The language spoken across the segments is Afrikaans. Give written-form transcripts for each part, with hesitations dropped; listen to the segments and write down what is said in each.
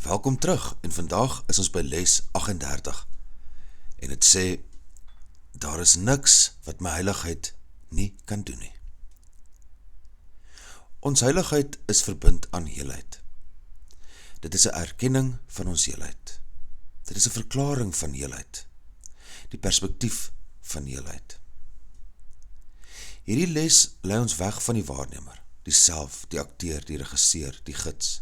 Welkom terug en vandag is ons by les 38 en het sê, daar is niks wat my heiligheid nie kan doen nie. Ons heiligheid is verbind aan heelheid. Dit is 'n erkenning van ons heelheid. Dit is 'n verklaring van heelheid, die perspektief van heelheid. Hierdie les lei ons weg van die waarnemer, die self, die akteur, die regisseur, die gids.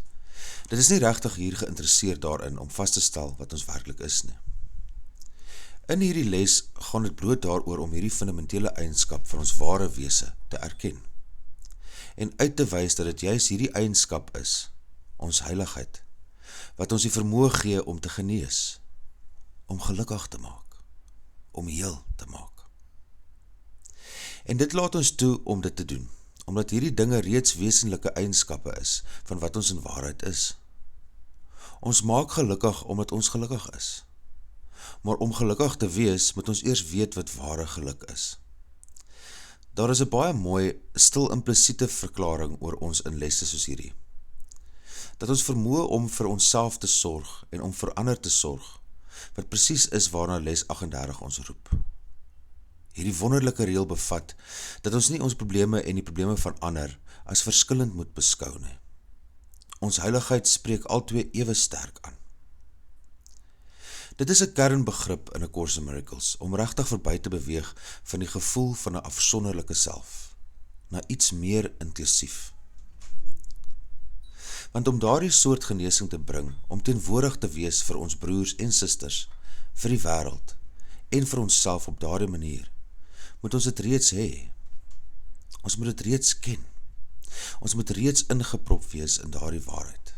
Dit is nie regtig hier geïnteresseerd daarin om vas te stel wat ons werklik is nie. In hierdie les gaan dit bloot daaroor om hierdie fundamentele eienskap van ons ware wese te erken en uit te wys dat dit juis hierdie eienskap is, ons heiligheid, wat ons die vermoë gee om te genees, om gelukkig te maak, om heel te maak. En dit laat ons toe om dit te doen, omdat hierdie dinge reeds wesenlike eienskappe is van wat ons in waarheid is. Ons maak gelukkig omdat ons gelukkig is. Maar om gelukkig te wees, moet ons eers weet wat ware geluk is. Daar is 'n baie mooi, stil implisiete verklaring oor ons in lesse soos hierdie. Dat ons vermoë om vir onsself te sorg en om vir ander te sorg, wat presies is waarna les 38 ons roep. Hierdie wonderlike reël bevat, dat ons nie ons probleme en die probleme van ander as verskillend moet beskou nie. Ons heiligheid spreek altwee ewe sterk aan. Dit is 'n kernbegrip in A Course in Miracles, om regtig verby te beweeg van die gevoel van 'n afsonderlike self, na iets meer inklusief. Want om daardie soort genesing te bring, om teenwoordig te wees vir ons broers en susters, vir die wêreld, en vir onsself op daardie manier, moet ons dit reeds hê. Ons moet dit reeds ken. Ons moet reeds ingeprop wees in daardie waarheid.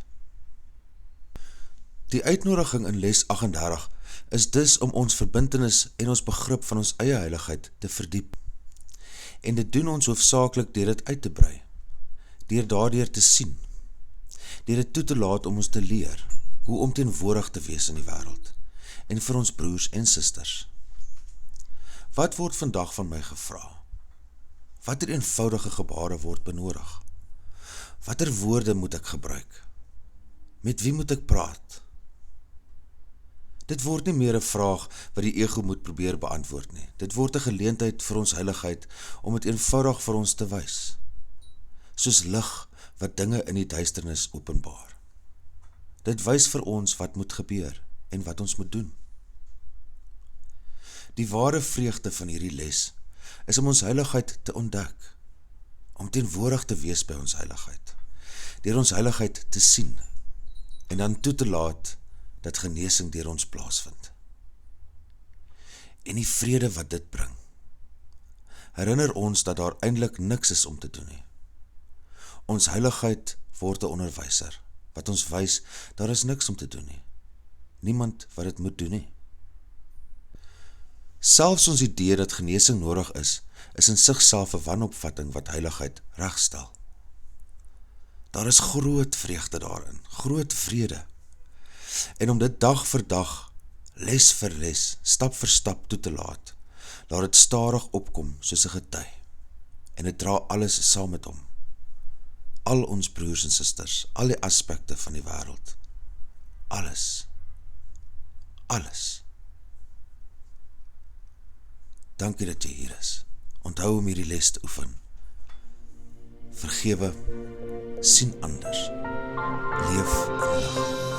Die uitnodiging in les 38 is dus om ons verbintenis en ons begrip van ons eie heiligheid te verdiep. En dit doen ons hoofsaaklik deur dit uit te brei, deur daardeur te sien, deur dit toe te laat om ons te leer, hoe om teenwoordig te wees in die wêreld, en vir ons broers en susters. Wat word vandag van my gevra? Watter eenvoudige gebare word benodig? Watter woorde moet ek gebruik? Met wie moet ek praat? Dit word nie meer 'n vraag wat die ego moet probeer beantwoord nie. Dit word 'n geleentheid vir ons heiligheid om dit eenvoudig vir ons te wys. Soos lig wat dinge in die duisternis openbaar. Dit wys vir ons wat moet gebeur en wat ons moet doen. Die ware vreugde van hierdie les is om ons heiligheid te ontdek, om teenwoordig te wees by ons heiligheid, deur ons heiligheid te sien, en dan toe te laat dat genesing deur ons plaasvind. En die vrede wat dit bring, herinner ons dat daar eintlik niks is om te doen nie. Ons heiligheid word 'n onderwyser, wat ons wys, daar is niks om te doen nie. Niemand wat dit moet doen nie. Selfs ons idee dat genesing nodig is in sigself 'n wanopvatting wat heiligheid regstel. Daar is groot vreugde daarin, groot vrede. En om dit dag vir dag, les vir les, stap vir stap toe te laat, laat dit stadig opkom soos 'n gety, en dit dra alles saam met hom. Al ons broers en susters, al die aspekte van die wêreld, alles, alles. Dankie dat jy hier is. Onthou om hierdie les te oefen. Vergewe, sien anders, leef in lig.